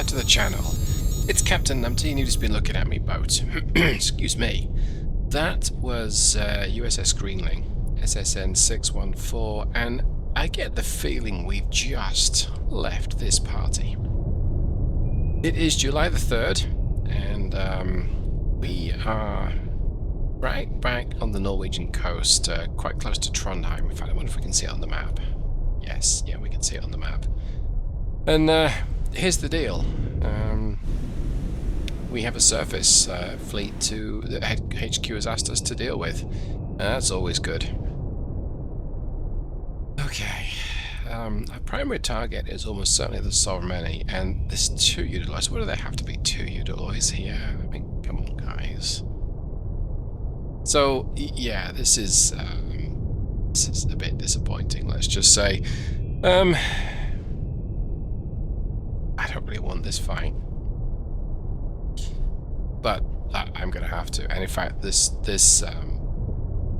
back to the channel. It's Captain Numpty and you've just been looking at me boat. Excuse me. That was USS Greenling, SSN 614, and I get the feeling we've just left this party. It is July the 3rd, and we are right back on the Norwegian coast, quite close to Trondheim. In fact, I wonder if we can see it on the map. Yes, yeah, we can see it on the map. And here's the deal. We have a surface fleet that HQ has asked us to deal with. That's always good. Okay. Our primary target is almost certainly the Sovereign, and there's 2 Udaloys. What do there have to be 2 Udaloys here? I mean, come on, guys. So, yeah, this is a bit disappointing, let's just say. I don't really want this fight, but I'm going to have to. And in fact, this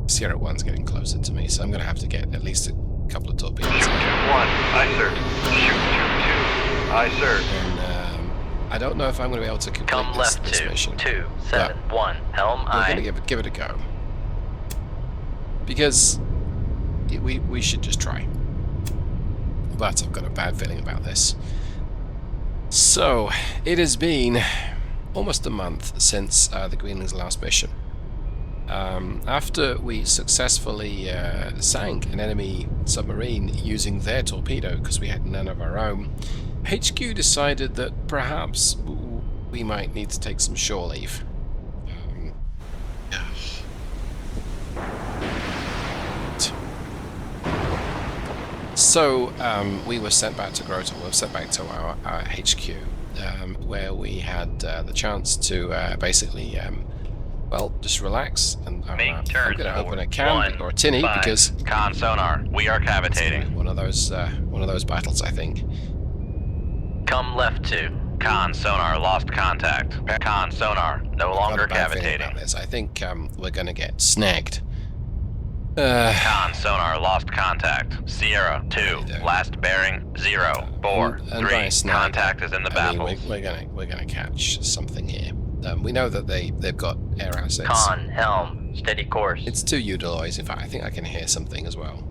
Sierra 1's getting closer to me, so I'm going to have to get at least a couple of torpedoes. Shoot 2-1, aye sir. Shoot 2-2, aye sir. And I don't know if I'm going to be able to complete this mission. 271, helm aye. We're going to give it a go, because we should just try. But I've got a bad feeling about this. So, it has been almost a month since the Greenling's last mission. After we successfully sank an enemy submarine using their torpedo, because we had none of our own, HQ decided that perhaps we might need to take some shore leave. So we were sent back to Grota, we were sent back to our HQ, where we had the chance to basically, well, just relax. And I'm going to open a can or a tinny because con sonar, we are cavitating. One of those battles, I think. Come left 2. Con sonar lost contact. Con sonar no longer cavitating. This. I think we're going to get snagged. Con sonar lost contact. Sierra 2 last bearing 0 4 3. Contact is in the baffles. We're gonna catch something here. We know that they've got air assets. Con helm steady course. It's 2 Udaloys. In fact, I think I can hear something as well.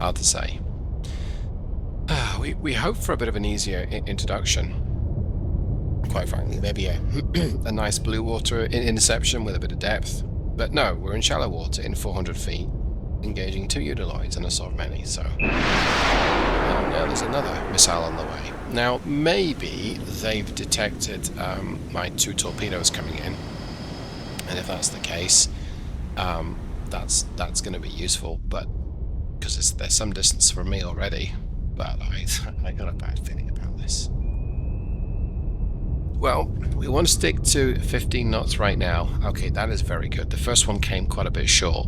Hard to say. We hope for a bit of an easier introduction. Quite frankly, maybe a nice blue water interception with a bit of depth. But no, we're in shallow water in 400 feet, engaging 2 Udaloys and a Sovereign. So now there's another missile on the way. Now maybe they've detected my 2 torpedoes coming in, and if that's the case, that's going to be useful. But because there's some distance from me already, but I got a bad feeling about this. Well, we want to stick to 15 knots right now. Okay, that is very good. The first one came quite a bit short.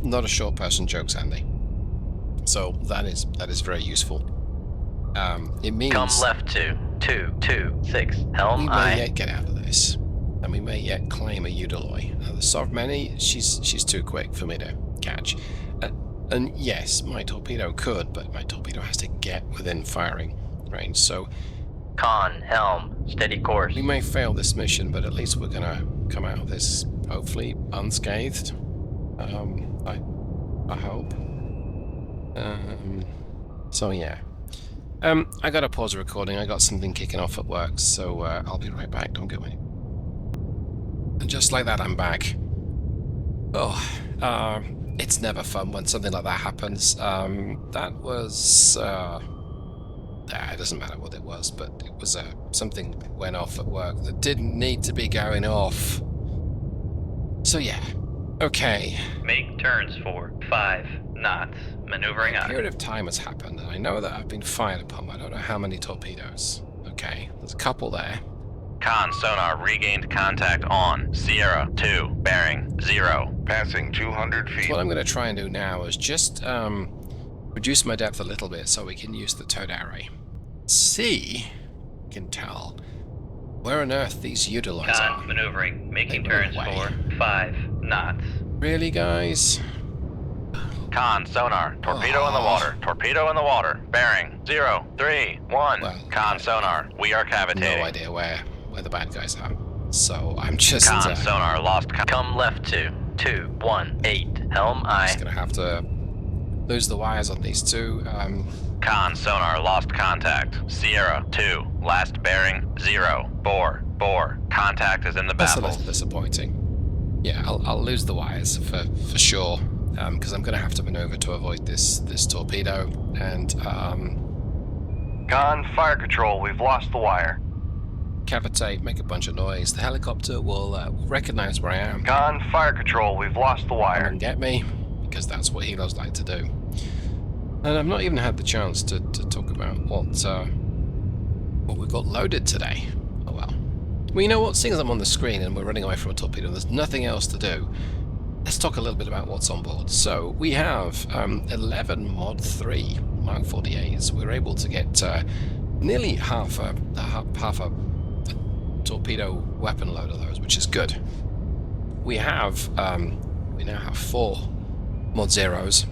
Not a short person jokes, Andy. So that is very useful. It means come left 226 helm we may aye. yet get out of this, and we may yet claim a Udaloy. The Sovereign, she's too quick for me to catch. And yes, my torpedo could, but my torpedo has to get within firing range. So. Con helm steady course. We may fail this mission, but at least we're gonna come out of this hopefully unscathed. I hope. So yeah. I gotta pause the recording. I got something kicking off at work, so I'll be right back. Don't go away. And just like that, I'm back. Oh, it's never fun when something like that happens. That was. It doesn't matter what it was, but it was something that went off at work that didn't need to be going off. So yeah, okay. Make turns for 5 knots. Maneuvering A up. period of time has happened, and I know that I've been fired upon. I don't know how many torpedoes. Okay, there's a couple there. Con sonar regained contact on Sierra 2 bearing 0. Passing 200 feet. What I'm going to try and do now is just reduce my depth a little bit so we can use the towed array. See, we can tell where on earth these Udaloys are. Con maneuvering, making They turns went away. for 5 knots. Really, guys? Con, sonar. Torpedo in the water. Torpedo in the water. Bearing 0, 3, 1. Well, Con, sonar. We are cavitating. No idea where the bad guys are. So I'm just... Con, sonar, lost. Come left 2, 2, 1, 8. Helm I. Just gonna have to lose the wires on these two. Con, sonar, lost contact. Sierra 2, last bearing 0, 4, 4. Contact is in the That's a baffle. little disappointing. Yeah, I'll lose the wires for sure, because I'm gonna have to maneuver to avoid this torpedo. And Con, fire control. We've lost the wire. cavitate, make a bunch of noise. The helicopter will recognize where I am. Con, fire control. We've lost the wire. And get me, because that's what helos like to do. And I've not even had the chance to talk about what we've got loaded today. Oh well. Well, you know what? Seeing as I'm on the screen and we're running away from a torpedo, there's nothing else to do. Let's talk a little bit about what's on board. So we have 11 Mod 3 Mark 40As. We're able to get nearly half a torpedo weapon load of those, which is good. We have we now have 4 Mod Zeros.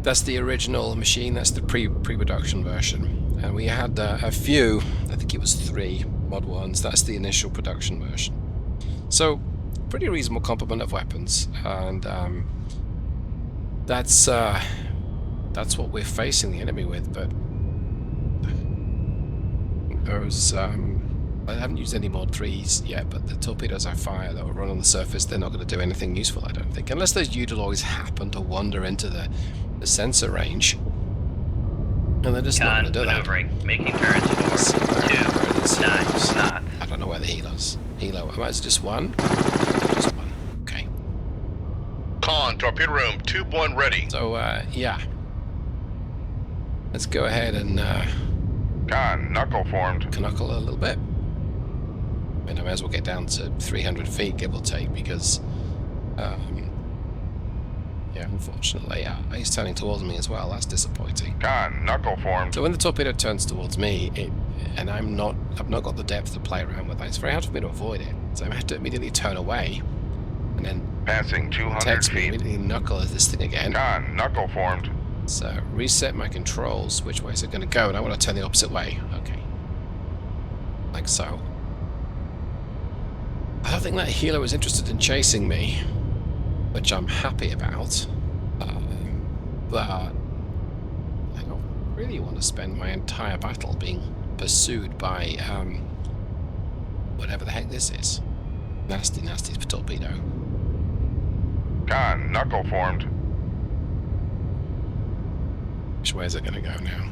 That's the original machine. That's the pre-production version, and we had a few. I think it was 3 Mod 1s. That's the initial production version. So, pretty reasonable complement of weapons, and that's what we're facing the enemy with. But those I haven't used any Mod 3s yet, but the torpedoes I fire that will run on the surface, they're not going to do anything useful, I don't think, unless those Udaloys happen to wander into the sensor range. And they're just not going to do maneuvering, making turns for 2, 9 knots. I don't know where the helo. Am I just one? Just one. Okay. Con, torpedo room, tube 1 ready. So, yeah. Let's go ahead and Con, knuckle formed. knuckle a little bit. I mean, I may as well get down to 300 feet, give or take, because, yeah, unfortunately, he's turning towards me as well. That's disappointing. Con, knuckle formed. So when the torpedo turns towards me, and I've not got the depth to play around with, it's very hard for me to avoid it. So I have to immediately turn away, and then Passing 200 text me, feet. immediately knuckle at this thing again. Con, knuckle formed. So reset my controls. Which way is it going to go? And I want to turn the opposite way. Okay, like so. I don't think that helo is interested in chasing me, which I'm happy about. But I don't really want to spend my entire battle being pursued by whatever the heck this is. Nasty torpedo. Con, knuckle formed. Which way is it going to go now?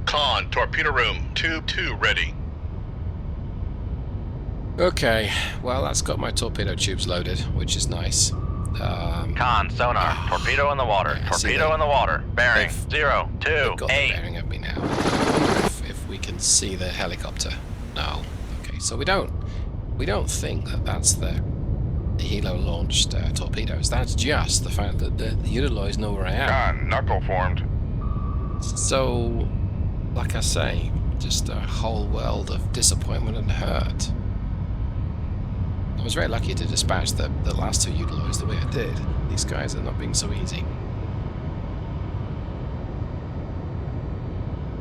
Con, torpedo room, tube 2 ready. Okay, well that's got my torpedo tubes loaded, which is nice. Con, sonar, torpedo in the water. Yeah, Torpedo in the water. Bearing 0, 2, They've got 8. the bearing of me now. I wonder if we can see the helicopter. No. Okay, so we don't think that that's the helo launched torpedoes. That's just the fact that the Udaloys know where I am. Con, knuckle formed. So, like I say, just a whole world of disappointment and hurt. I was very lucky to dispatch the last 2 Udaloys the way I did. These guys are not being so easy.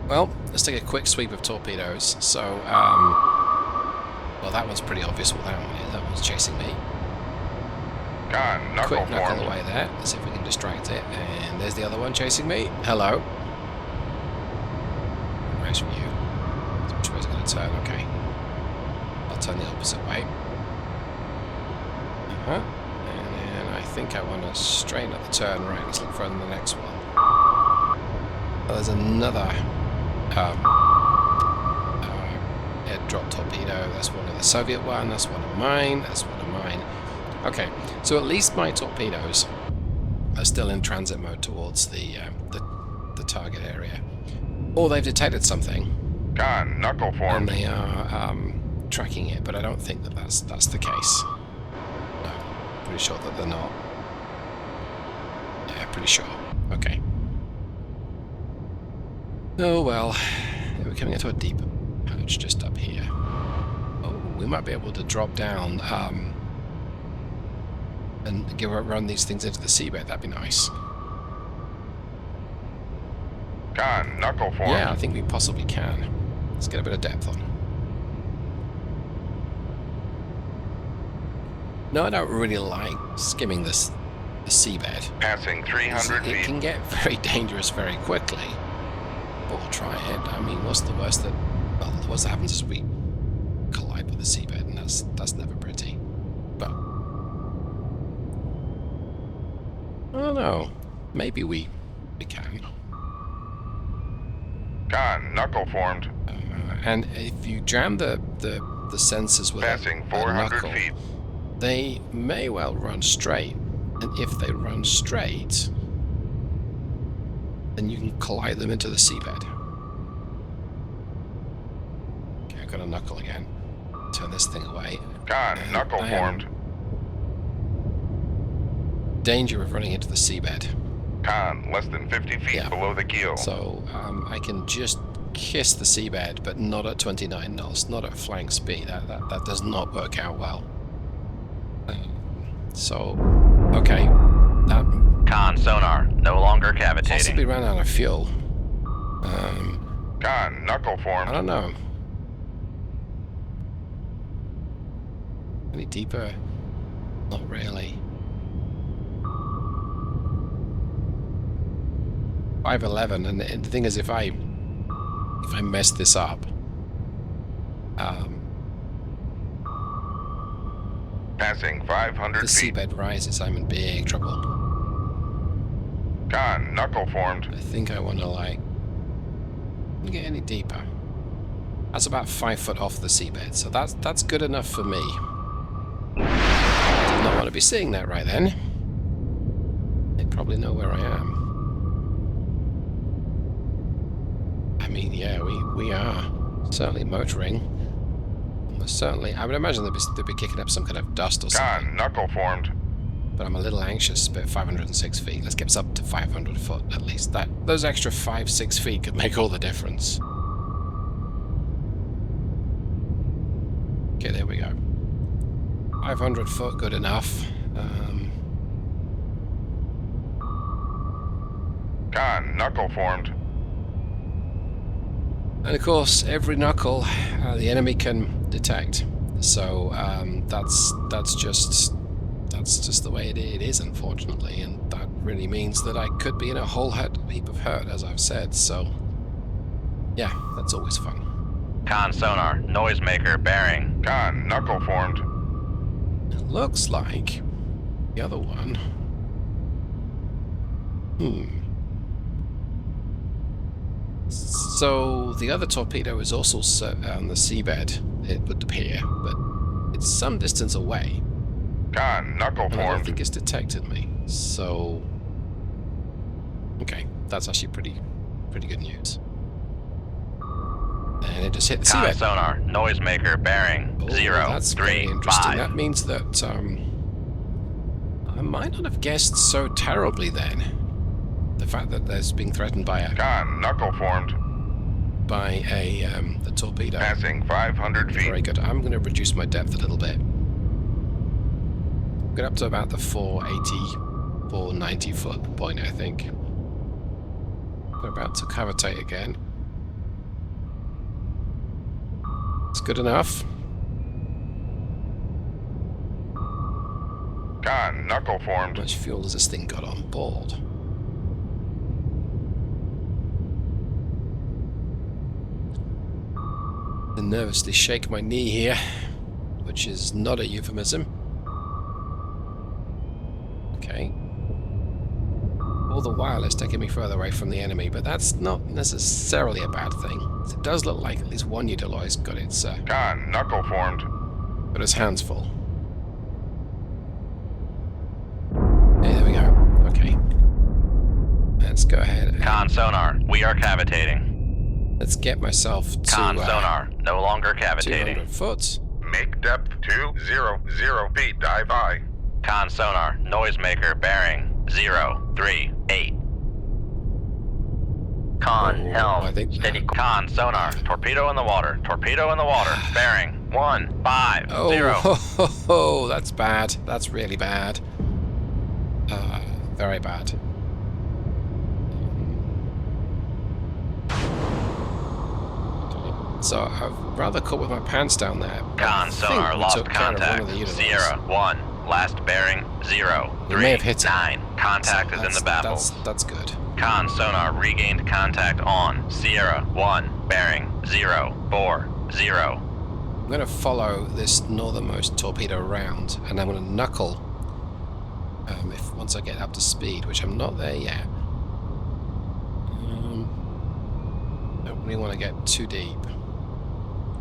Well, let's take a quick sweep of torpedoes. So, well, that one's pretty obvious what that one is. That one's chasing me. Con, knuckle Quick knuckle formed. away there. Let's see if we can distract it. And there's the other one chasing me. Hello. Where's you? Which way is it going to turn? Okay. I'll turn the opposite way. And then I think I want to straighten up the turn right. Let's look for the next one. Oh, there's another head drop torpedo. That's one of the Soviet one. That's one of mine. That's one of mine. Okay, so at least my torpedoes are still in transit mode towards the target area, or they've detected something Con, knuckle and formed. they are tracking it. But I don't think that that's the case. No, pretty sure that they're not. Yeah, pretty sure. Okay. Oh well, we're coming into a deep patch just up here. Oh, we might be able to drop down and run these things into the seabed. That'd be nice. Con, knuckle formed. Yeah, I think we possibly can. Let's get a bit of depth on. No, I don't really like skimming the seabed. Passing 300 It feet. can get very dangerous very quickly. But we'll try it. I mean, what's the worst that... Well, the worst that happens is we collide with the seabed, and that's never pretty. But... I don't know. Maybe we can. Con, knuckle formed. And if you jam the sensors with Passing a 400 knuckle, feet. they may well run straight. And if they run straight, then you can collide them into the seabed. Okay, I've got a knuckle again. Turn this thing away. Con, knuckle I am formed. danger of running into the seabed. Con, less than 50 feet Yeah. below the keel. So I can just kiss the seabed, but not at 29 knots, not at flying speed. That does not work out well. So, okay. That Con sonar, no longer cavitating. possibly ran out of fuel. Con, knuckle I formed. don't know. Any deeper? Not really. 511, and the thing is, if I mess this up, Passing 500 the feet. seabed rises, I'm in big trouble. Con, knuckle formed. I think I want to, like, get any deeper. That's about 5 foot off the seabed, so that's good enough for me. Did not want to be seeing that right then. They probably know where I am. I mean, yeah, we are certainly motoring. Almost certainly, I would imagine they'd be kicking up some kind of dust or something. Con, knuckle formed. But I'm a little anxious about 506 feet. Let's get us up to 500 foot at least. Those extra 5-6 feet could make all the difference. Okay, there we go. 500 foot, good enough. Con, knuckle formed. And of course, every knuckle the enemy can detect. So that's just the way it is, unfortunately. And that really means that I could be in a whole heap of hurt, as I've said. So yeah, that's always fun. Con sonar, noisemaker bearing. Con, knuckle formed. It looks like the other one. So the other torpedo is also on the seabed, it would appear, but it's some distance away. Con, knuckle And I don't formed. think it's detected me. So okay, that's actually pretty good news. And it just hit the Con seabed. sonar, noisemaker bearing. Oh, 0, that's very 3, interesting. 5. That means that I might not have guessed so terribly then. The fact that there's being threatened by Con, knuckle formed. the torpedo. Passing 500 feet. Very good. I'm going to reduce my depth a little bit. Get up to about the 480, 490 foot point, I think. We're about to cavitate again. It's good enough. Con, knuckle How formed. much fuel has this thing got on board? I nervously shake my knee here, which is not a euphemism. Okay. All the while it's taking me further away from the enemy, but that's not necessarily a bad thing. It does look like at least one Udaloy's got its Con, knuckle formed. hands full. Okay, there we go. Okay. Let's go ahead and Con sonar, we are cavitating. let's get myself to Con sonar, no longer 200 cavitating. foot. Make depth 200 feet. Dive high. Con sonar, noisemaker bearing. 0, 3, 8. Con, Oh, helm, I think- steady. Con sonar, torpedo in the water, torpedo in the water, bearing. 1, 5, Oh, 0. ho, ho, ho, that's bad. That's really bad. Very bad. So I've rather caught with my pants down there. Con sonar lost contact. Sierra 1, last bearing 0, 3, 9. Contact is in the baffles. That's good. Con sonar regained contact on Sierra 1, bearing 0, 4, 0. I'm going to follow this northernmost torpedo around, and I'm going to knuckle once I get up to speed, which I'm not there yet. Don't really want to get too deep.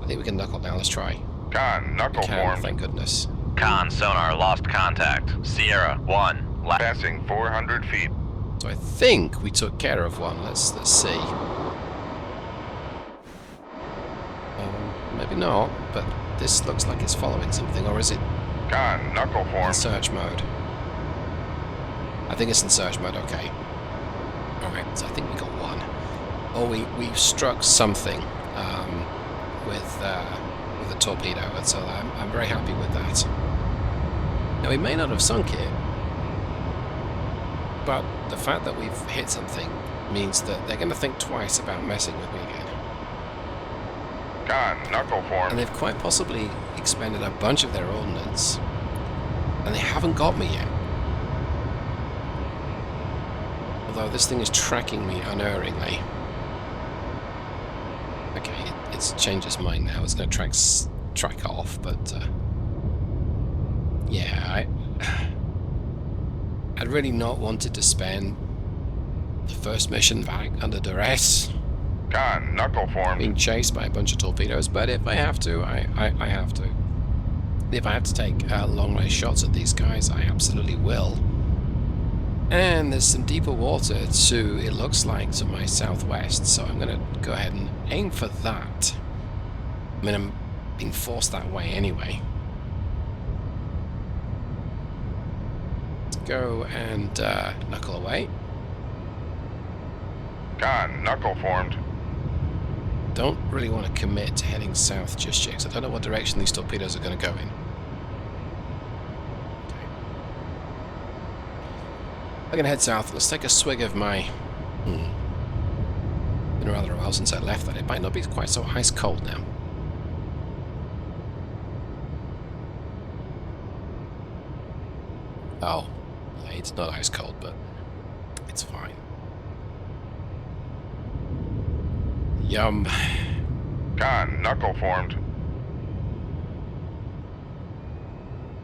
I think we can knuckle now. Let's try. Con, knuckle formed. Thank goodness. Con sonar lost contact. Sierra 1. Passing 400 feet. So I think we took care of one. Let's see. Maybe not, but this looks like it's following something, or is it Con, knuckle in formed. search mode? I think it's in search mode. Okay. All right. So I think we got one. Oh, we struck something with a torpedo, and so I'm very happy with that. Now we may not have sunk it, but the fact that we've hit something means that they're going to think twice about messing with me again. Con, knuckle And formed. they've quite possibly expended a bunch of their ordnance, and they haven't got me yet. Although this thing is tracking me unerringly. Okay, it's changed its mind now. It's going to track off, but yeah, I'd really not wanted to spend the first mission back under duress, Con, knuckle formed. being chased by a bunch of torpedoes. But if I have to, I have to. If I have to take long-range shots at these guys, I absolutely will. And there's some deeper water too, it looks like, to my southwest, so I'm going to go ahead and aim for that. I mean, I'm being forced that way anyway. Let's go and knuckle away. Con, knuckle formed. Don't really want to commit to heading south just yet, 'cause I don't know what direction these torpedoes are going to go in. I'm going to head south. Let's take a swig of my... Been rather a while since I left that. It might not be quite so ice cold now. Oh, yeah, it's not ice cold, but it's fine. Yum. Con, knuckle formed.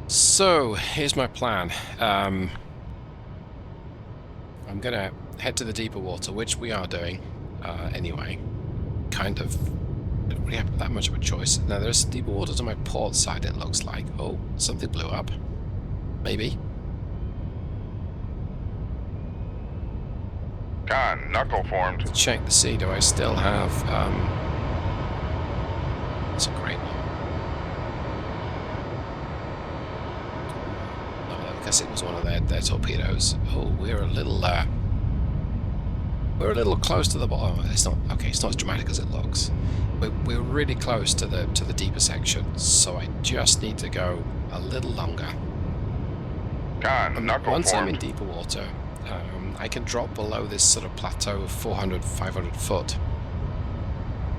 So, here's my plan. I'm going to head to the deeper water, which we are doing anyway. Kind of. Don't really have that much of a choice. Now, there's deeper waters on my port side, it looks like. Oh, something blew up. Maybe. Con, knuckle formed. Check the sea. Do I still have... That's a great one. I guess it was one of their torpedoes. Oh, we're a little close to the bottom. It's not okay. It's not as dramatic as it looks. We're really close to the deeper section, so I just need to go a little longer. Con, knuckle Once formed. I'm in deeper water, I can drop below this sort of plateau of 400, 500 foot.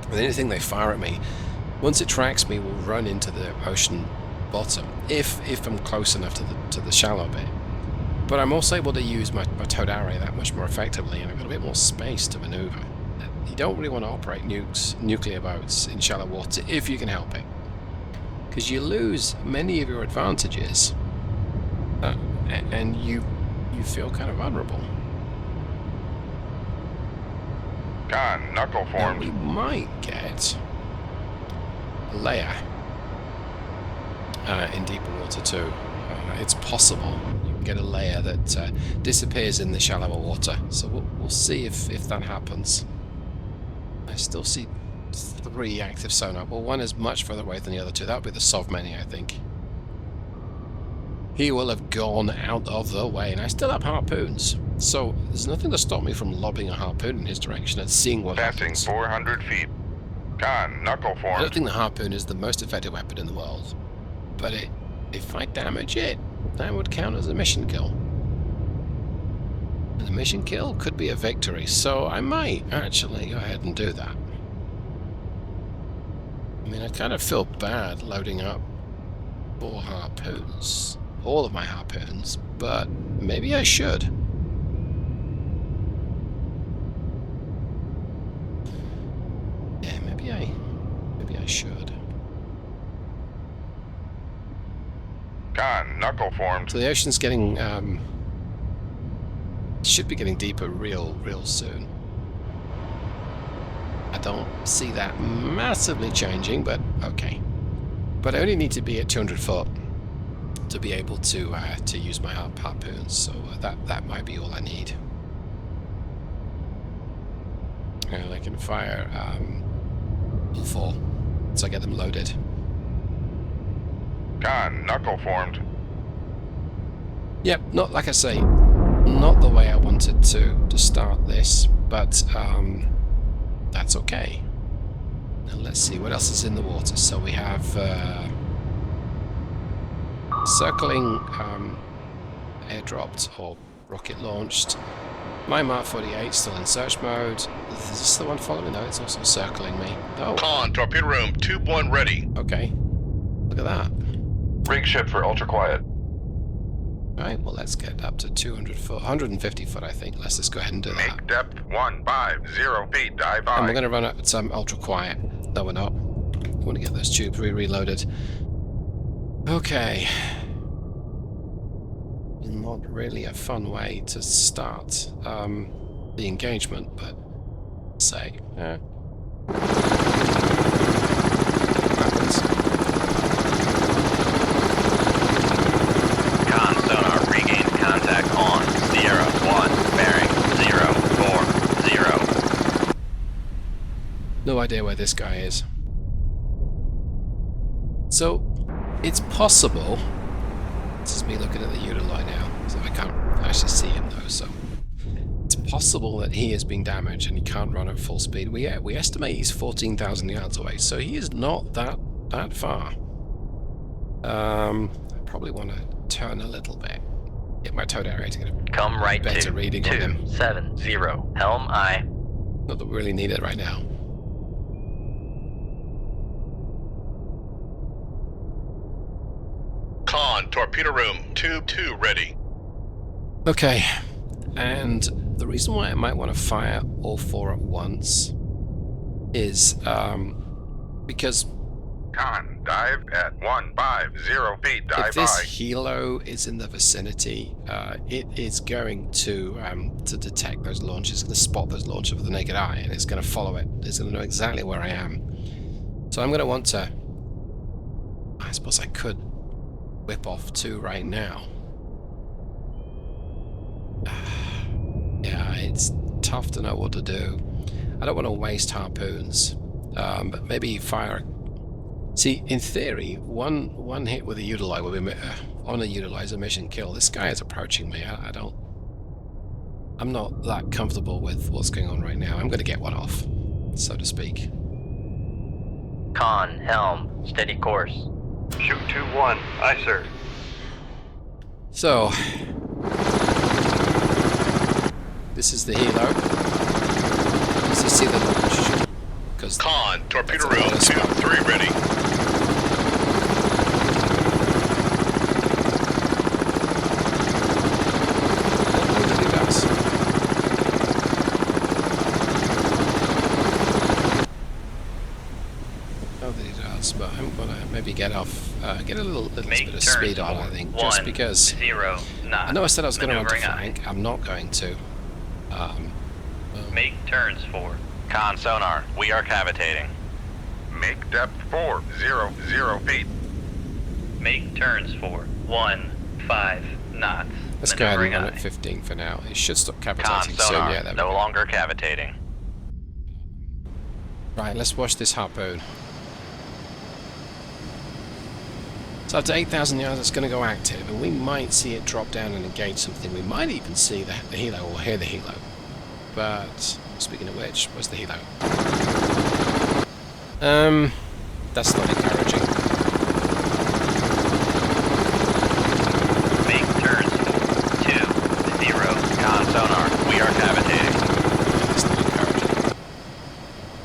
And anything they fire at me, once it tracks me, will run into the ocean bottom, if I'm close enough to the shallow bit. But I'm also able to use my towed array that much more effectively, and I've got a bit more space to maneuver. You don't really want to operate nuclear boats in shallow water if you can help it, because you lose many of your advantages, and you feel kind of vulnerable. Con, knuckle Now, formed. we might get a layer in deeper water too. It's possible you can get a layer that disappears in the shallower water. So we'll see if that happens. I still see 3 active sonar. Well, one is much further away than the other 2. That would be the Sovmeni, I think. He will have gone out of the way, and I still have harpoons. So there's nothing to stop me from lobbing a harpoon in his direction and seeing what Passing happens. 400 feet. Con, knuckle I don't formed. think the harpoon is the most effective weapon in the world, but if I damage it, that would count as a mission kill. A mission kill could be a victory, so I might actually go ahead and do that. I mean, I kind of feel bad loading up 4 harpoons, all of my harpoons, but maybe I should. Yeah, maybe I should. Con, knuckle formed. So the ocean's getting, should be getting deeper real soon. I don't see that massively changing, but okay. But I only need to be at 200 foot to be able to use my harpoons, so that might be all I need. And I can fire all 4 once I get them loaded. Con, knuckle formed. Yep, not like I say, not the way I wanted to start this, but that's okay. Now let's see what else is in the water. So we have circling airdropped or rocket launched. My Mark 48 still in search mode. Is this the one following? No, it's also circling me. Oh, Con, torpedo room, tube 1 ready. okay. Look at that. Rig ship for ultra quiet. Right, well, let's get up to 200 foot, 150 foot, I think. Let's just go ahead and do that. Make depth 150 feet, dive And we're high. going to run up some ultra quiet. No, we're not. We want to get those tubes reloaded. Okay. Not really a fun way to start the engagement, but say, happens. Con sonar regained contact on Sierra 1, bearing 040. No idea where this guy is. So, it's possible. This is me looking at the Udaloy now, so I can't actually see him though, so it's possible that he is being damaged and he can't run at full speed. We estimate he's 14,000 yards away, so he is not that far. I probably want to turn a little bit. Get my towed area to get a Come right better to reading on him. 270. Helm I. Not that we really need it right now. Con, torpedo room, tube 2 ready. Okay, and the reason why I might want to fire all 4 at once is because Con, dive at 150 feet, dive if this high. helo is in the vicinity, it is going to detect those launches. It's going to spot those launches with the naked eye, and it's going to follow it. It's going to know exactly where I am. So I'm going to want to. I suppose I could whip off 2 right now. Yeah, it's tough to know what to do. I don't want to waste harpoons, but maybe fire. See, in theory, one hit with a Udaloy will be on a Udaloy is a mission kill. This guy is approaching me. I'm not that comfortable with what's going on right now. I'm going to get one off, so to speak. Con, helm, steady course. Shoot 2-1. Aye, sir. So, this is the helo. Does he see the launch? Because Con, torpedo that's a room, lot of tube smoke. 3 ready. I don't know that he does. Oh, that he does, but I'm gonna maybe get off, get a little bit of speed on, I think, just because 0 knots. I know I said I was going to run to Maneuvering flank. I'm not going to. Make turns for. Con sonar, we are cavitating. Make depth 400 feet. Make turns for 15 knots. Let's go ahead and run Maneuvering at 15 for now. It should stop Con capitating soon. sonar, Yeah, there we no go. longer cavitating. Right, let's watch this harpoon. So after 8,000 yards, it's going to go active, and we might see it drop down and engage something. We might even see the helo or hear the helo. But speaking of which, where's the helo? That's not encouraging. Make turns for 20. Con sonar,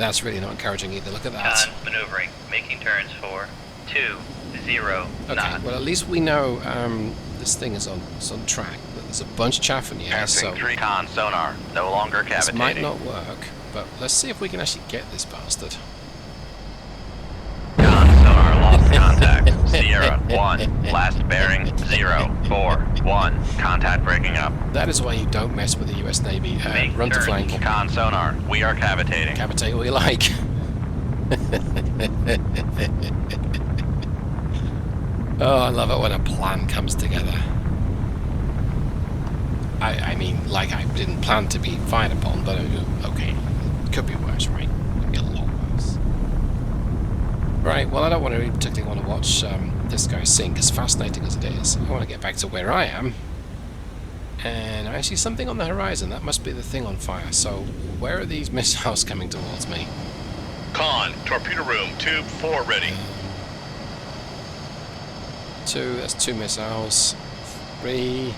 That's really not encouraging either. Look at that. Con maneuvering, making turns for 20 Okay, knots. well at least we know this thing is on track. But there's a bunch of chaff in the air, so Passing 3 con sonar, no longer this might cavitating. not work. But let's see if we can actually get this bastard. Con sonar lost contact. Sierra 1, last bearing 041. Contact breaking up. That is why you don't mess with the US Navy. Make Run to turns. flank. Con sonar, we are cavitating. Cavitate all you like. Oh, I love it when a plan comes together. I mean, like I didn't plan to be fired upon, but okay. It could be worse, right? It could be a lot worse. Right, well I don't want to particularly want to watch this guy sink, as fascinating as it is. I want to get back to where I am. And I see something on the horizon. That must be the thing on fire. So, where are these missiles coming towards me? Con, torpedo room, tube 4 ready. 2, that's 2 missiles. 3,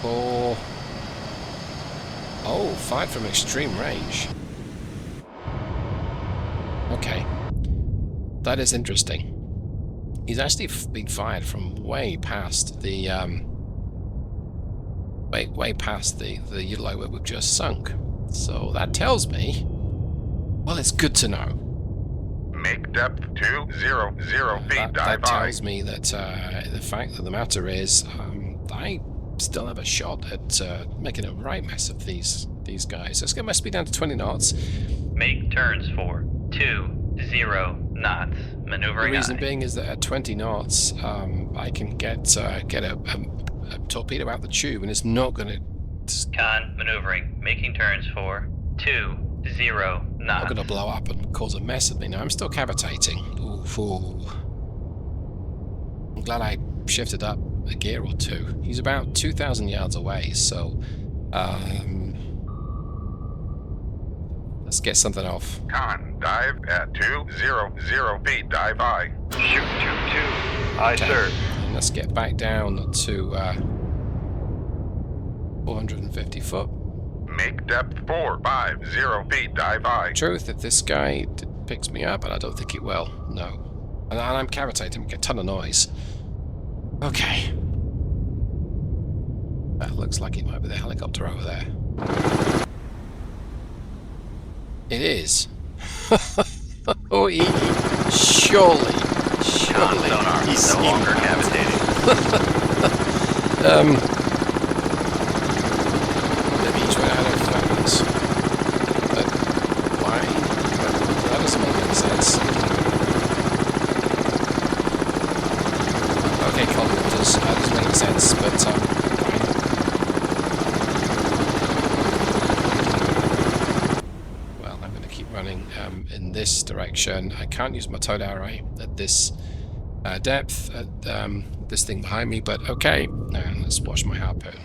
4. Oh, 5 from extreme range. Okay. That is interesting. He's actually being fired from way past the way past the Udaloy where we've just sunk. So that tells me, well, it's good to know. Make depth 200 feet. That tells me that the fact of the matter is, I still have a shot at making a right mess of these guys. This guy must be down to 20 knots. Make turns for 20 knots. Maneuvering. The reason being is that at 20 knots, I can get a torpedo out the tube, and it's not going to. Con maneuvering, making turns for 20 knots. Not going to blow up and cause a mess of me. Now I'm still cavitating. Ooh. I'm glad I shifted up a gear or two. He's about 2,000 yards away, so let's get something off. Con, dive at 200 feet. Dive I. Shoot 2-2. Aye, sir. And let's get back down to 450 foot. Make depth 450 feet. Dive I. Truth, if this guy picks me up, and I don't think it will, no. And I'm cavitating, make a ton of noise. Okay. That looks like it might be the helicopter over there. It is. Oh, surely. Sonar, he's no longer cavitating. Maybe he's run out of weapons. But why? That doesn't make any sense. Okay, cold waters. That doesn't make any sense, but fine. Well, I'm going to keep running in this direction. I can't use my towed array at this depth, at this thing behind me, but okay. And let's watch my harpoon.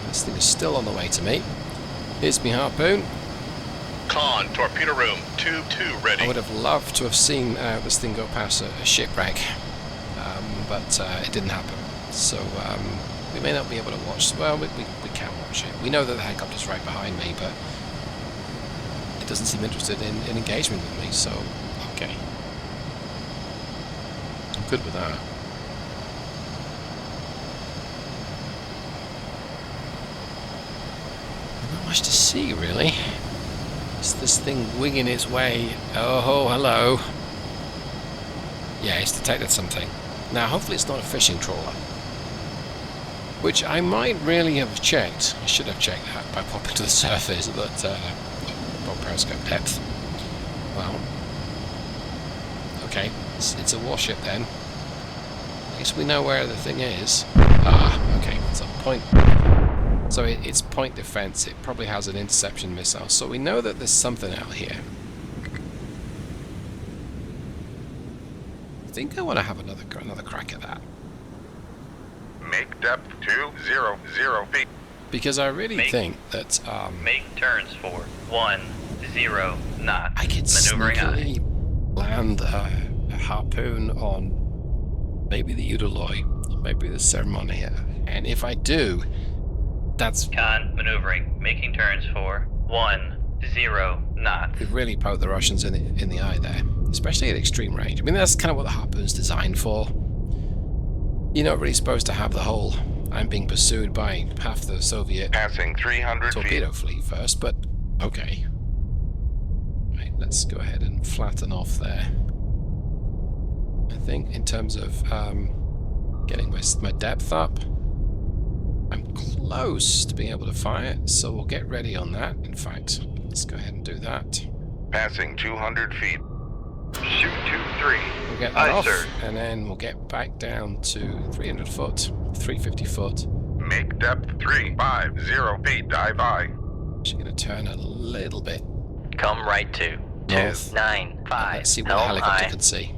This thing is still on the way to me. Here's my harpoon. Con, torpedo room, tube 2 ready. I would have loved to have seen this thing go past a shipwreck, but it didn't happen. So we may not be able to watch. Well, we can watch it. We know that the helicopter's right behind me, but it doesn't seem interested in engagement with me, so okay. I'm good with that. Not much to see, really. It's this thing winging its way. Oh, hello. Yeah, it's detected something. Now, hopefully it's not a fishing trawler. Which I might really have checked. I should have checked that by popping to the surface at periscope depth. Well, okay, it's a warship then. At least we know where the thing is. Ah, okay, it's a point. So it's point defense. It probably has an interception missile. So we know that there's something out here. I think I want to have another crack at that. Make depth 200 feet. Because I really think that Make turns for 10 knots. I could Maneuvering sneakily land a harpoon on maybe the Udaloy, maybe the Ceremony, and if I do, that's Con maneuvering, making turns for 0 knots. We've really poked the Russians in the eye there, especially at extreme range. I mean, that's kind of what the harpoon's designed for. You're not really supposed to have the whole I'm being pursued by half the Soviet Passing 300 torpedo feet. fleet first, but okay. Right, let's go ahead and flatten off there. I think in terms of getting my depth up, I'm close to being able to fire, so we'll get ready on that. In fact, let's go ahead and do that. Passing 200 feet. Shoot 2-3. We'll get that Aye, off, sir. and then we'll get back down to 300 foot, 350 foot. Make depth 350 feet. Dive by. Actually going to turn a little bit. Come right to North. 295. Let's see what the Helm helicopter high. can see.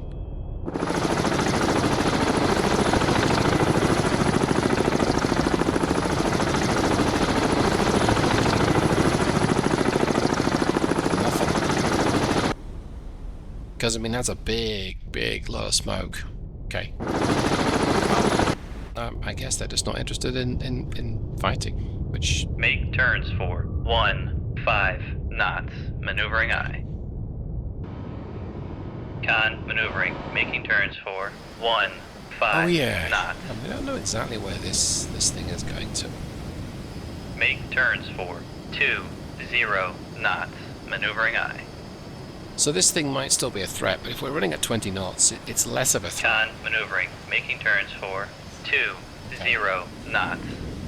Nothing. Because, I mean, that's a big lot of smoke. Okay. I guess they're just not interested in fighting, which... Make turns for 15 knots. Maneuvering eye. Con maneuvering. Making turns for 15 Oh, yeah. knots. I mean, I don't know exactly where this thing is going to. Make turns for 20 knots. Maneuvering eye. So this thing might still be a threat, but if we're running at 20 knots, it's less of a threat. Con maneuvering. Making turns for 20 knots.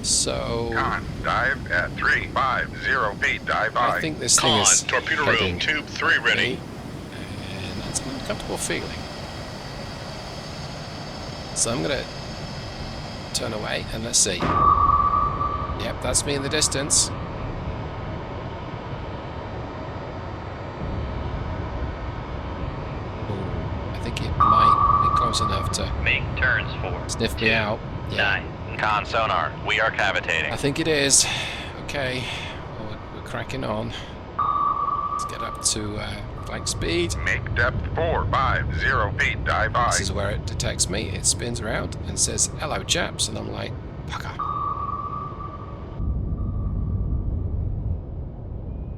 So Con, dive at 350 feet. Dive by. I think this thing Con, is torpedo heading room, tube 3 ready. and that's an uncomfortable feeling. So I'm gonna turn away and let's see. Yep, that's me in the distance. Ooh, I think it might be close enough to Make turns for sniff me out. Yeah. 9. Con sonar. We are cavitating. I think it is. Okay, well, we're cracking on. Let's get up to flight speed. Make depth 450 feet. Dive by. This is where it detects me. It spins around and says, "Hello, chaps," and I'm like, "Pucker."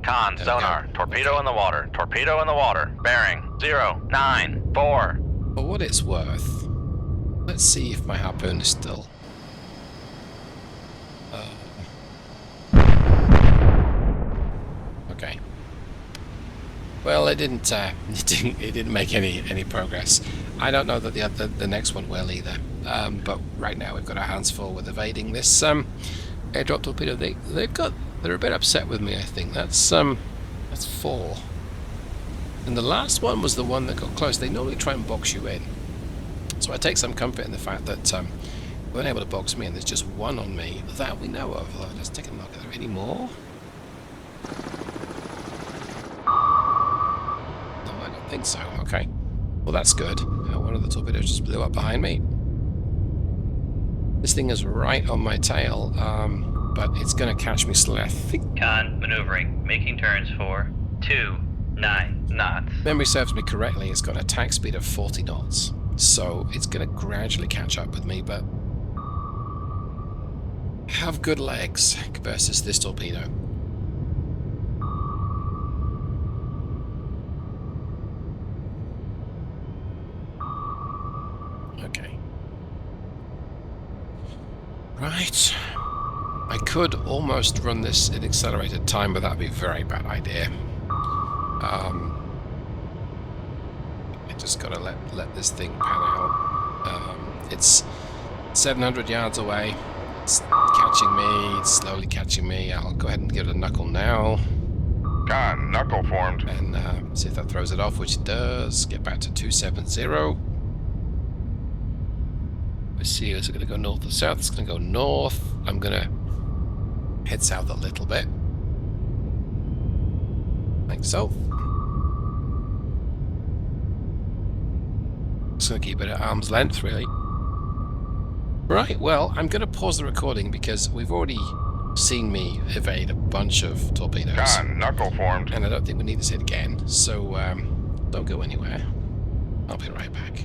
Con There we sonar. go. Torpedo Okay. in the water. Torpedo in the water. Bearing 094. For what it's worth, let's see if my harpoon is still. Okay. Well, it didn't. It didn't make any progress. I don't know that the next one will either. But right now we've got our hands full with evading this airdrop torpedo. They're a bit upset with me. I think that's 4. And the last one was the one that got close. They normally try and box you in. So I take some comfort in the fact that they weren't able to box me, and there's just one on me that we know of. Let's take a look. Are there any more? No, I don't think so. Okay. Well, that's good. One of the torpedoes just blew up behind me. This thing is right on my tail, but it's going to catch me slowly. I think Con maneuvering. Making turns for 29 knots. memory serves me correctly. It's got an attack speed of 40 knots. So it's going to gradually catch up with me, but have good legs versus this torpedo. Okay. Right. I could almost run this in accelerated time, but that'd be a very bad idea. I just gotta let this thing pan out. It's 700 yards away. It's catching me. It's slowly catching me. I'll go ahead and give it a knuckle now. Con, knuckle formed. And see if that throws it off, which it does. Get back to 270. Let's see, is it going to go north or south? It's going to go north. I'm going to head south a little bit. Like so. Just going to keep it at arm's length, really. Right, well, I'm going to pause the recording because we've already seen me evade a bunch of torpedoes. Con, knuckle formed. And I don't think we need to see it again, so don't go anywhere. I'll be right back.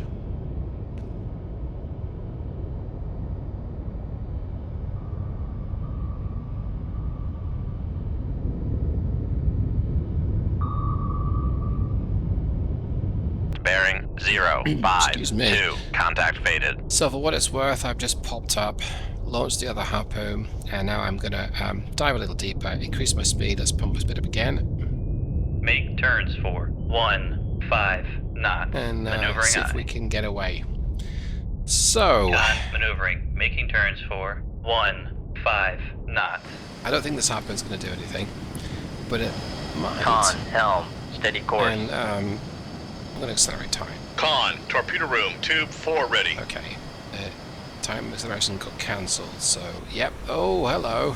bearing 052. Excuse me. Contact faded. So for what it's worth, I've just popped up, launched the other harpoon, and now I'm gonna dive a little deeper, increase my speed. Let's pump speed up again, Make turns for 15 knots. and Maneuvering see if high. we can get away. So Maneuvering. Making turns for 15 knots. I don't think this harpoon's gonna do anything, but it might. helm. Steady course. And I'm gonna accelerate time. Con, torpedo room, tube 4 ready. Okay. Time acceleration got cancelled, so yep. Oh, hello.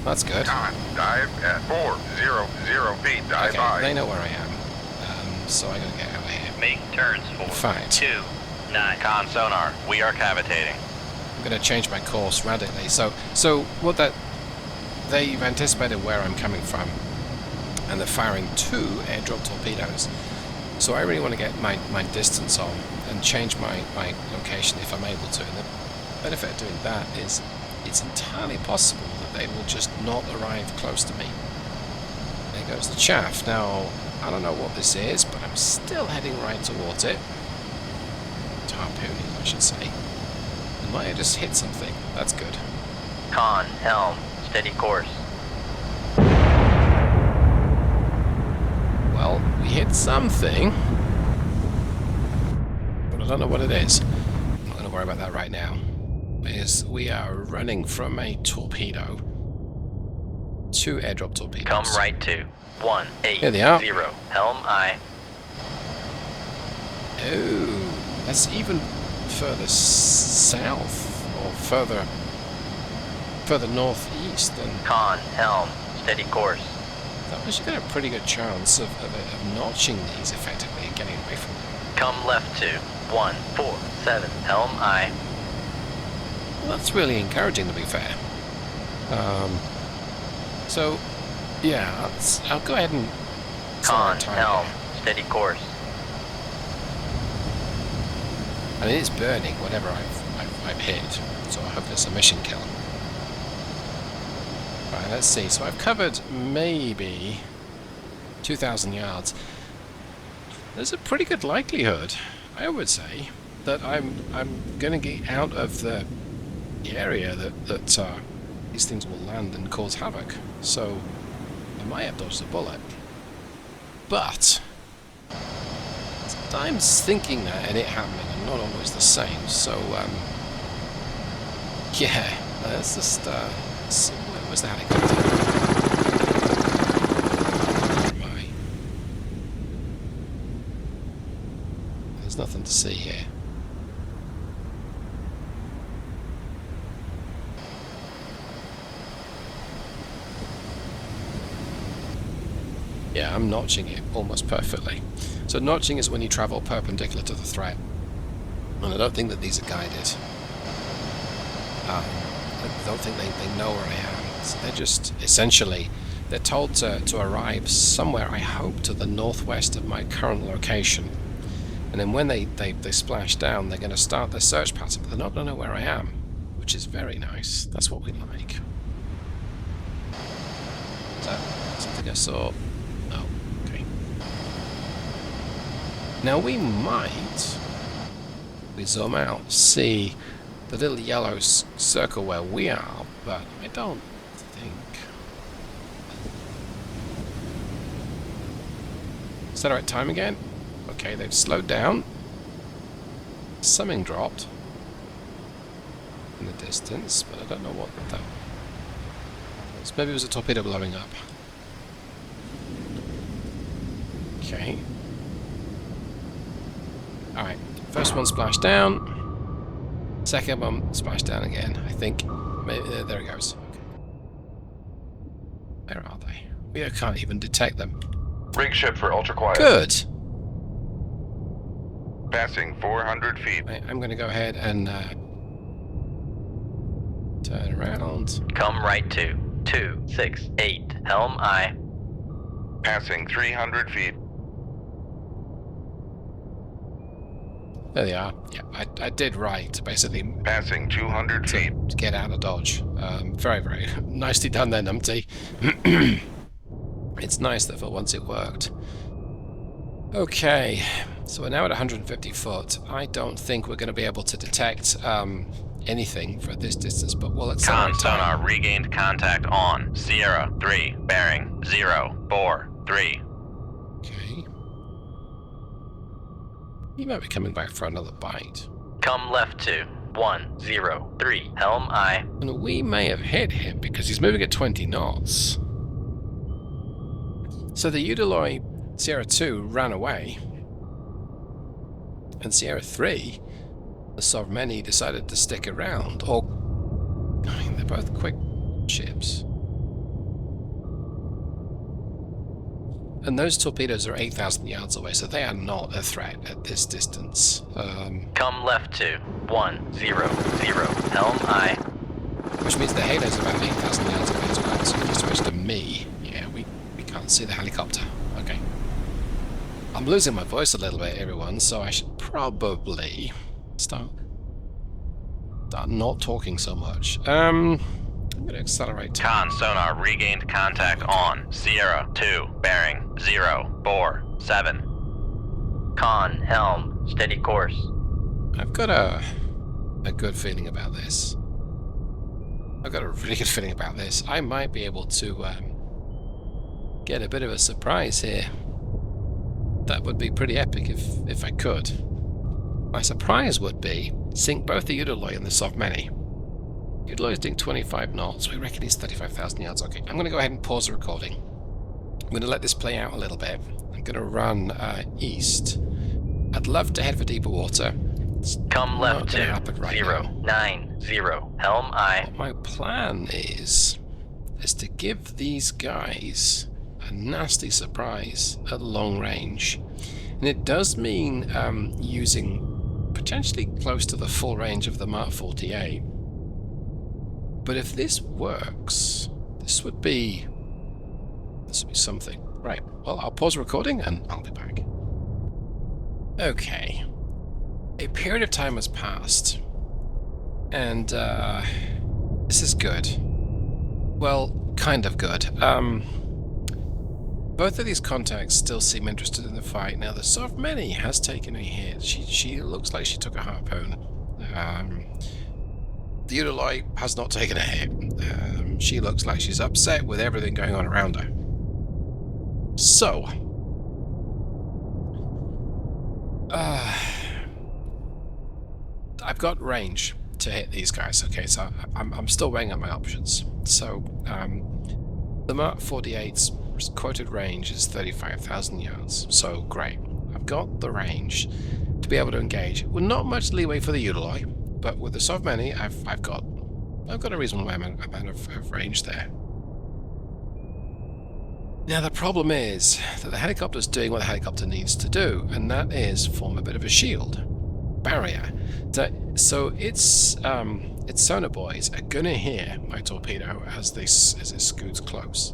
That's good. Con, dive at 400 feet. Dive Okay, by. they know where I am. So I gotta get out of here. Make turns for Fine. 29. Con sonar, we are cavitating. I'm gonna change my course radically. So what that they've anticipated where I'm coming from, and they're firing 2 airdrop torpedoes. So I really want to get my distance on and change my location if I'm able to. And the benefit of doing that is it's entirely possible that they will just not arrive close to me. There goes the chaff. Now, I don't know what this is, but I'm still heading right towards it. Harpooning, I should say. I might have just hit something. That's good. Con, helm. Steady course. Well, we hit something, but I don't know what it is. I'm not going to worry about that right now. Because we are running from a torpedo. 2 airdrop torpedoes. Come right to 18. Here they are. 0. Helm aye. Oh, that's even further south, or further northeast than... Con, helm. Steady course. That was got a pretty good chance of notching these effectively and getting away from them. Come left to 147. Helm aye. Well, that's really encouraging, to be fair. So, yeah, I'll go ahead and... Con, time helm. here. Steady course. I mean, it's burning whatever I've hit, so I hope it's a mission kill. Right, let's see. So I've covered maybe 2,000 yards. There's a pretty good likelihood, I would say, that I'm going to get out of the area that these things will land and cause havoc. So I might have dodged a bullet. But sometimes thinking that and it happening are not always the same. So yeah, let's just where's the helicopter? There's nothing to see here. Yeah, I'm notching it almost perfectly. So notching is when you travel perpendicular to the threat. And I don't think that these are guided. I don't think they know where I am. So they're just, essentially, they're told to arrive somewhere, I hope, to the northwest of my current location. And then when they splash down, they're going to start their search pattern, but they're not going to know where I am, which is very nice. That's what we like. Is that something I saw? Oh, okay. Now we might, we zoom out, see the little yellow circle where we are, but I don't think. Is that the right time again? Okay, they've slowed down. Something dropped in the distance, but I don't know what that was. Maybe it was a torpedo blowing up. Okay. Alright, first one splashed down. Second one splashed down again, I think. Maybe, there it goes. Okay. Where are they? We can't even detect them. Rig ship for ultra quiet. Good! Passing 400 feet. Right, I'm going to go ahead and turn around. Come right to 268. Helm aye. Passing 300 feet. There they are. Yeah, I did right, basically, Passing 200 feet. to get out of dodge. Very, very nicely done there, Numpty. It's nice that for once it worked. Okay, so we're now at 150 foot. I don't think we're going to be able to detect anything for this distance, but we'll accelerate Con time. sonar regained contact on Sierra 3, bearing 043. Okay. He might be coming back for another bite. Come left to 103, helm aye. And we may have hit him because he's moving at 20 knots. So the Udaloy Sierra 2 ran away. And Sierra 3, the Sovmeni, decided to stick around. Or, I mean, they're both quick ships. And those torpedoes are 8,000 yards away, so they are not a threat at this distance. Come left to 100, helm aye. Which means the Halo's about 8,000 yards away as well, so if you switch to me, yeah, we can't see the helicopter. Okay. I'm losing my voice a little bit, everyone, so I should probably start not talking so much. I'm going to accelerate time. Con sonar regained contact on Sierra 2, bearing 047. Con, helm, steady course. I've got a good feeling about this. I've got a really good feeling about this. I might be able to get a bit of a surprise here. That would be pretty epic if I could. My surprise would be sink both the Udaloy and the Sovmeni. Udaloy's doing 25 knots. We reckon he's 35,000 yards. Okay, I'm going to go ahead and pause the recording. I'm going to let this play out a little bit. I'm going to run east. I'd love to head for deeper water. Come left to right 090, helm aye. What my plan is to give these guys a nasty surprise at long range. And it does mean using potentially close to the full range of the Mark 48. But if this works, this would be something. Right, well, I'll pause the recording and I'll be back. Okay. A period of time has passed. And this is good. Well, kind of good. Both of these contacts still seem interested in the fight. Now, the Sovmeni has taken a hit. She looks like she took a harpoon. The Udaloy has not taken a hit. She looks like she's upset with everything going on around her. So, I've got range to hit these guys. Okay, so I'm still weighing up my options. So, the Mark 48's quoted range is 35,000 yards. So great. I've got the range to be able to engage. Well, not much leeway for the Udaloy, but with the Sovmeni, I've got a reasonable amount of range there. Now the problem is that the helicopter's doing what the helicopter needs to do, and that is form a bit of a shield barrier. So its sonar buoys are gonna hear my torpedo as it scoots close.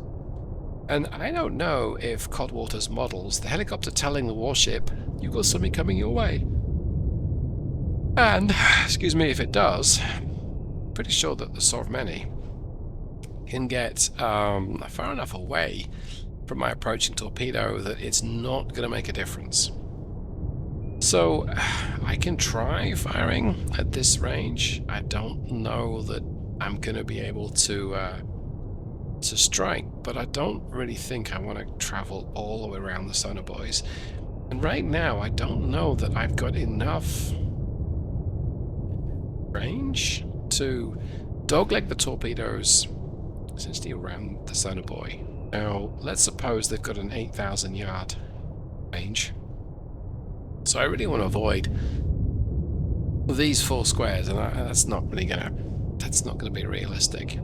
And I don't know if Codwater's models the helicopter telling the warship, "You've got something coming your way." And, excuse me, if it does, I'm pretty sure that the Sovmeni can get far enough away from my approaching torpedo that it's not going to make a difference. So, I can try firing at this range. I don't know that I'm going to be able to strike, but I don't really think I want to travel all the way around the sonar buoys. And right now, I don't know that I've got enough range to dogleg the torpedoes essentially around the sonar buoy. Now, let's suppose they've got an 8,000 yard range. So I really want to avoid these four squares, and that's not gonna be realistic.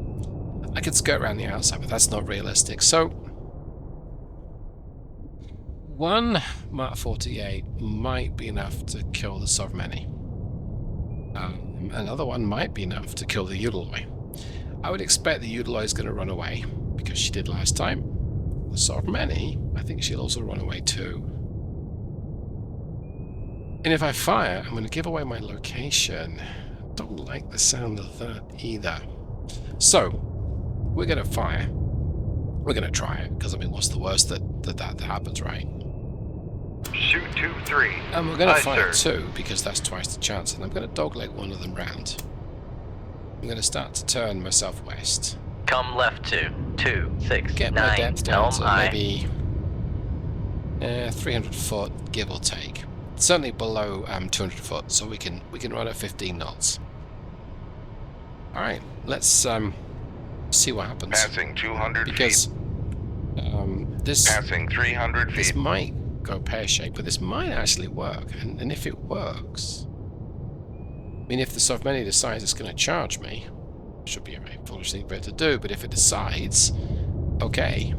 I could skirt around the outside, but that's not realistic. So, one Mark 48 might be enough to kill the Sovmeni. Another one might be enough to kill the Udaloy. I would expect the Udaloy is going to run away, because she did last time. The Sovmeni, I think she'll also run away too. And if I fire, I'm going to give away my location. I don't like the sound of that either. So, we're going to fire. We're going to try it, because I mean, what's the worst that happens, right? 23. And we're going to Aye, fire sir. 2 because that's twice the chance, and I'm going to dogleg one of them round. I'm going to start to turn myself west. Come left to 269 Get my depth down Elm to Eye. maybe 300 foot, give or take. Certainly below 200 foot, so we can run at 15 knots. All right, let's see what happens. Passing 200 Because feet. this Passing 300 this feet. might go pear-shaped, but this might actually work. And if it works, I mean, if the Sovmeni decides it's going to charge me, should be a very foolish thing for it to do. But if it decides, okay,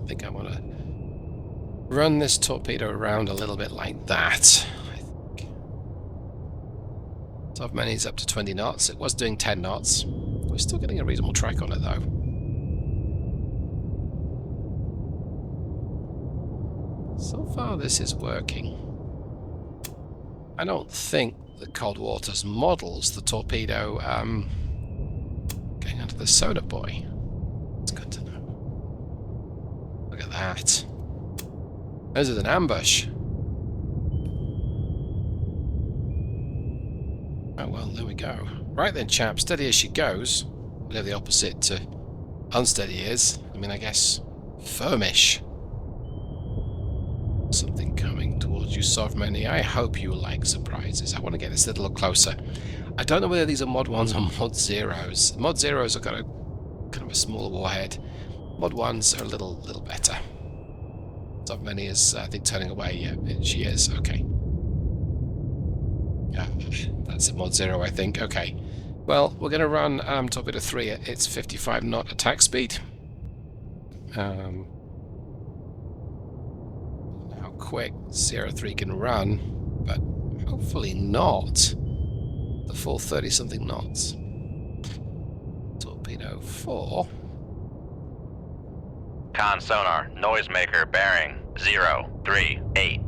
I think I want to run this torpedo around a little bit like that. I think Sovmeni's up to 20 knots. It was doing 10 knots. We're still getting a reasonable track on it, though. So far, this is working. I don't think that Cold Waters models the torpedo going under the soda buoy. It's good to know. Look at that. This is an ambush. Oh well, there we go. Right then, chap, steady as she goes. Whatever the opposite to unsteady is. I mean, I guess firmish. Something coming towards you, Sovmeni. I hope you like surprises. I want to get this a little closer. I don't know whether these are Mod 1s or Mod 0s. Mod 0s have got a kind of a smaller warhead. Mod 1s are a little better. Sovmeni is, I think, turning away. Yeah, she is. Okay. Yeah, that's a Mod 0, I think. Okay. Well, we're going to run Torpedo 3 at its 55 knot attack speed. How quick Sierra 3 can run, but hopefully not the full 30-something knots. Torpedo 4. Con sonar, noisemaker, bearing 038.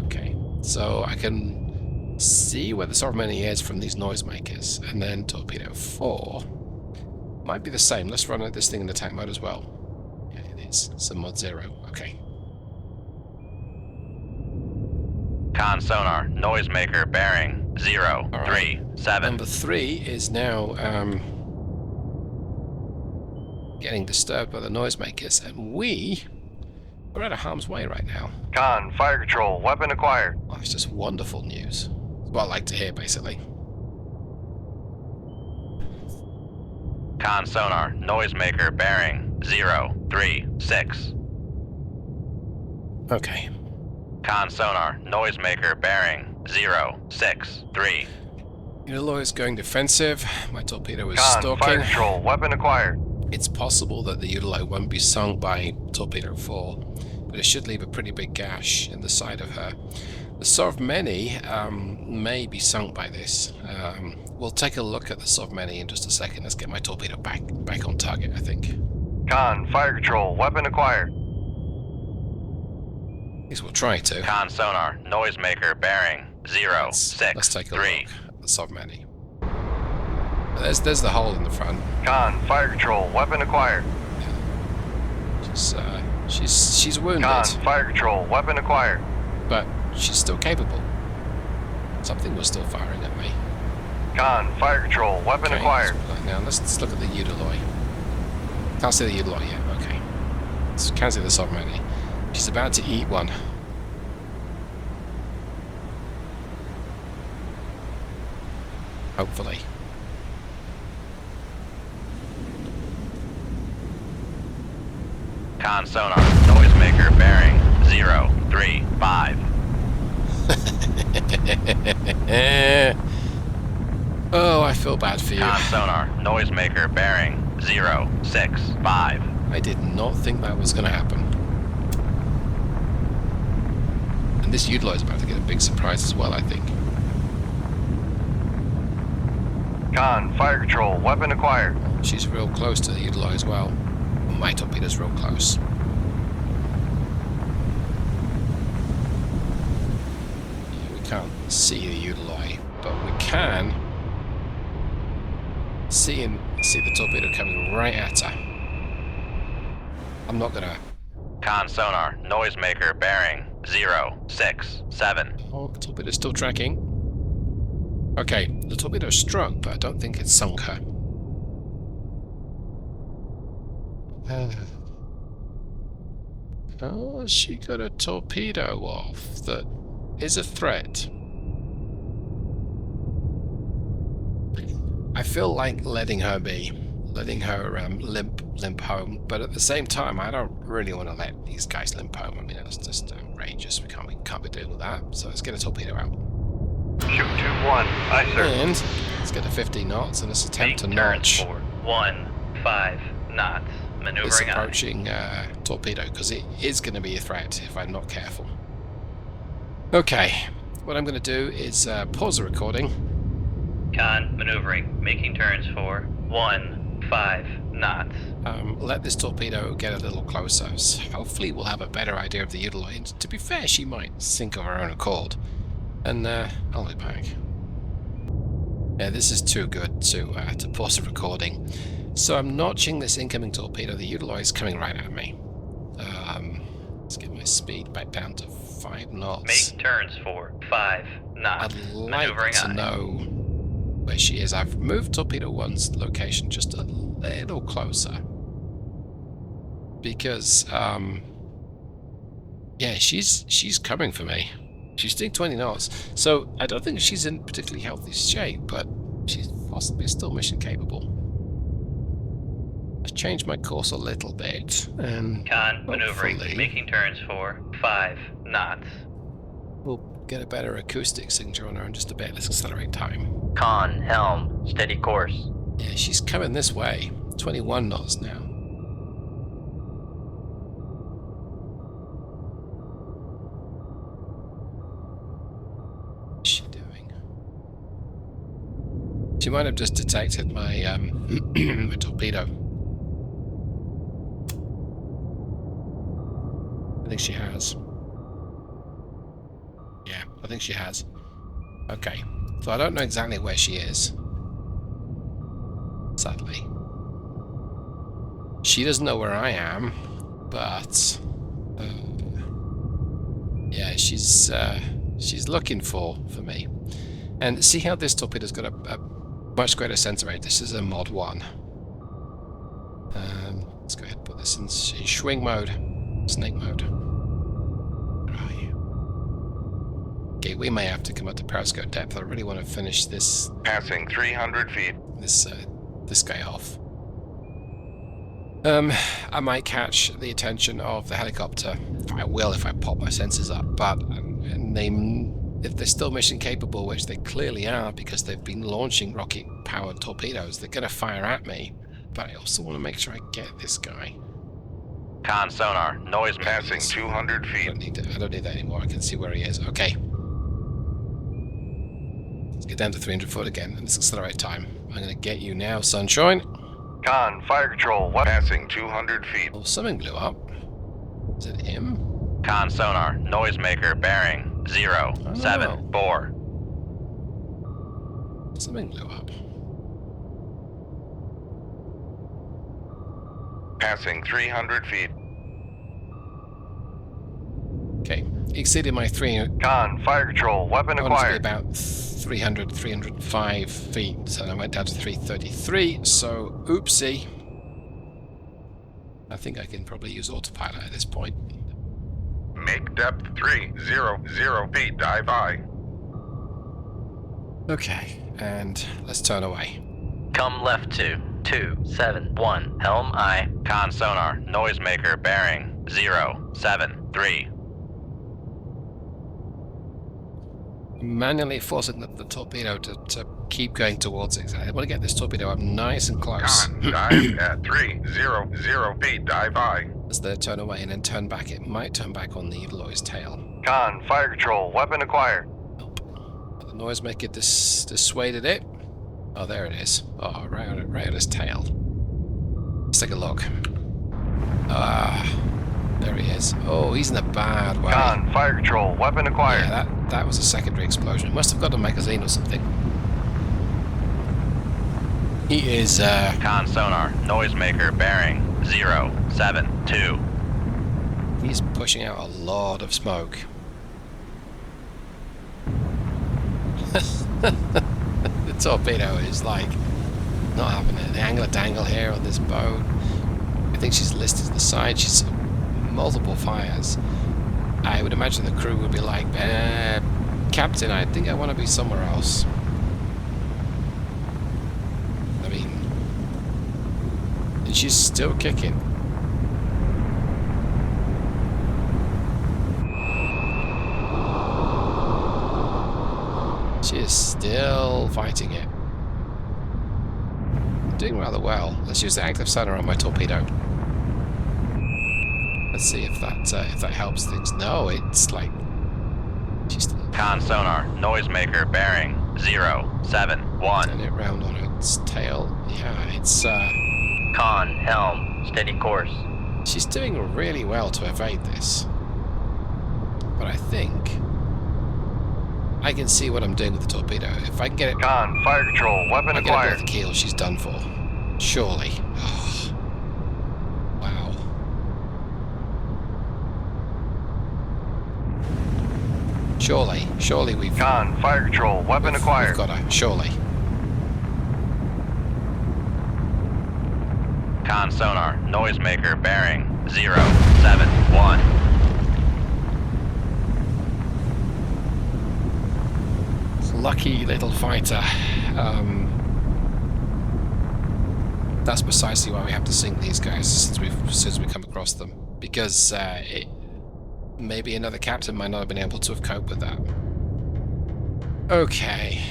Okay, so I can see where the Sovmeni is from these noisemakers, and then Torpedo 4 might be the same. Let's run this thing in attack mode as well. Yeah, it is. It's a Mod 0. Okay. Con sonar, noisemaker, bearing 037. Number 3 is now getting disturbed by the noisemakers, and we're out of harm's way right now. Con, fire control, weapon acquired. Oh, it's just wonderful news. It's what I like to hear, basically. Con sonar, noisemaker, bearing 036. Okay. Con sonar, noisemaker, bearing 063. Udaloy is going defensive. My torpedo is Con, stalking. fire control, weapon acquired. It's possible that the Udaloy won't be sunk by Torpedo 4, but it should leave a pretty big gash in the side of her. The Sovmeni may be sunk by this. We'll take a look at the Sovmeni in just a second. Let's get my torpedo back on target, I think. Con, fire control, weapon acquired. At least we'll try to. Con sonar, noisemaker, bearing 063. Let's take a look at the Sovmeni. There's the hole in the front. Con, fire control, weapon acquired. She's wounded. Con, fire control, weapon acquired. But she's still capable. Something was still firing at me. Con, fire control, weapon acquired. Now let's look at the Udaloy. Can't see the Udaloy yet. Okay. Can't see the Sovmeni. She's about to eat one. Hopefully. Con sonar, noisemaker, bearing 035. Oh, I feel bad for you. Con sonar, noisemaker, bearing 065. I did not think that was going to happen. And this Udaloy is about to get a big surprise as well, I think. Con, fire control, weapon acquired. She's real close to the Udaloy as well. My torpedo's real close. Yeah, we can't see the Udaloy, but we can see the torpedo coming right at her. I'm not gonna... Con sonar, noisemaker bearing 067. Oh, the torpedo's still tracking. Okay, the torpedo struck, but I don't think it sunk her. Oh, she got a torpedo off that is a threat. I feel like letting her be. Letting her limp home, but at the same time, I don't really want to let these guys limp home. I mean, that's just outrageous. We can't be doing with that. So let's get a torpedo out. Shoot 2-1. Aye, sir. And let's get to 50 knots and let's attempt to Make turns notch for 15 knots. this Maneuvering aye. approaching torpedo, because it is going to be a threat if I'm not careful. Okay, what I'm going to do is pause the recording. Con maneuvering. Making turns for 15 knots. Let this torpedo get a little closer. So hopefully we'll have a better idea of the Udaloy. And to be fair, she might sink of her own accord. And I'll be back. Yeah, this is too good to pause the recording. So I'm notching this incoming torpedo. The Udaloy is coming right at me. Let's get my speed back down to 5 knots. Make turns for 5 knots. I'd like Maneuvering to aye. know where she is. I've moved Torpedo 1's location just a little closer. Because, yeah, she's coming for me. She's doing 20 knots. So I don't think she's in particularly healthy shape, but she's possibly still mission capable. I've changed my course a little bit, and Con maneuvering. hopefully Making turns for 5 knots. we'll get a better acoustic signature on her in just a bit. Let's accelerate time. Con helm. Steady course. Yeah, she's coming this way. 21 knots now. What's she doing? She might have just detected my my torpedo. I think she has. Yeah, I think she has. Okay, so I don't know exactly where she is. Sadly. She doesn't know where I am, but yeah, she's looking for me. And see how this torpedo's got a much greater sensor rate. This is a mod 1. Let's go ahead and put this in swing mode, snake mode. Where are you? Okay, we may have to come up to periscope depth. I really want to finish this Passing 300 feet. this guy off. I might catch the attention of the helicopter. I will if I pop my sensors up, but if they're still mission capable, which they clearly are because they've been launching rocket-powered torpedoes, they're going to fire at me. But I also want to make sure I get this guy. Con sonar, noise Passing 200 I feet. don't need that anymore. I can see where he is. Okay. Let's get down to 300 foot again, and let's accelerate time. I'm going to get you now, sunshine. Con, fire control. What? Passing 200 feet. Oh, something blew up. Is it him? Con sonar, noisemaker bearing 074. Something blew up. Passing 300 feet. Okay. Exceeded my 300. Con, fire control. Weapon I wanted to be acquired. about 300, 305 feet, and I went down to 333, so oopsie. I think I can probably use autopilot at this point. Make depth 300 feet. Dive high. Okay, and let's turn away. Come left to 271. Helm aye. Con sonar, noisemaker bearing 073. Manually forcing the torpedo to keep going towards it. I want to get this torpedo up nice and close. Con, dive at 300 feet. Dive high. As they turn away and then turn back, it might turn back on the Udaloy's tail. Con, fire control. Weapon acquired. Nope. The noisemaker dissuaded it. Oh, there it is. Oh, right on his tail. Let's take a look. There he is. Oh, he's in a bad way. Con, fire control. Weapon acquired. Yeah, that was a secondary explosion. Must have got a magazine or something. He is, Con sonar, noisemaker bearing 072. he's pushing out a lot of smoke. The torpedo is like not having an angle dangle here on this boat. I think she's listed to the side. She's multiple fires. I would imagine the crew would be like, Captain, I think I want to be somewhere else. I mean, and she's still kicking. She is still fighting it. Doing rather well. Let's use the active sonar on my torpedo. Let's see if that helps things. No, it's like she's still. Con sonar, noisemaker bearing 071. Turn it round on its tail. Yeah, it's Con, helm, steady course. she's doing really well to evade this. But I think I can see what I'm doing with the torpedo. If I can get it, Con, fire control, weapon if I get it acquired. below the keel, she's done for. Surely. Oh. Wow. Surely we've Con, fire control, weapon acquired. we've got her. Surely. Con sonar, noisemaker bearing 071. Lucky little fighter. That's precisely why we have to sink these guys since we come across them, because maybe another captain might not have been able to have coped with that. Okay.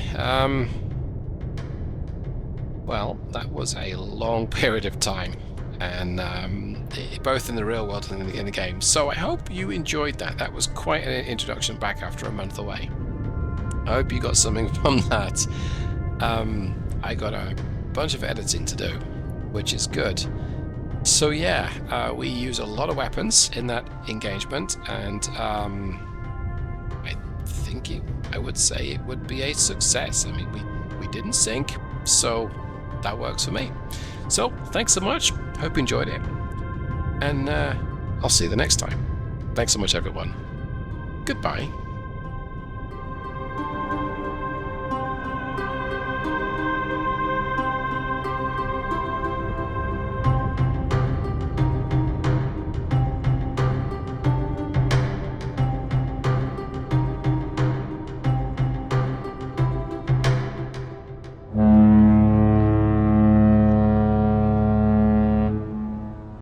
Well, that was a long period of time, and both in the real world and in the game. So I hope you enjoyed that. That was quite an introduction back after a month away. I hope you got something from that. I got a bunch of editing to do, which is good. So yeah, we use a lot of weapons in that engagement, and I think I would say it would be a success. I mean, we didn't sink, so that works for me. So thanks so much. Hope you enjoyed it, and I'll see you the next time. Thanks so much, everyone. Goodbye.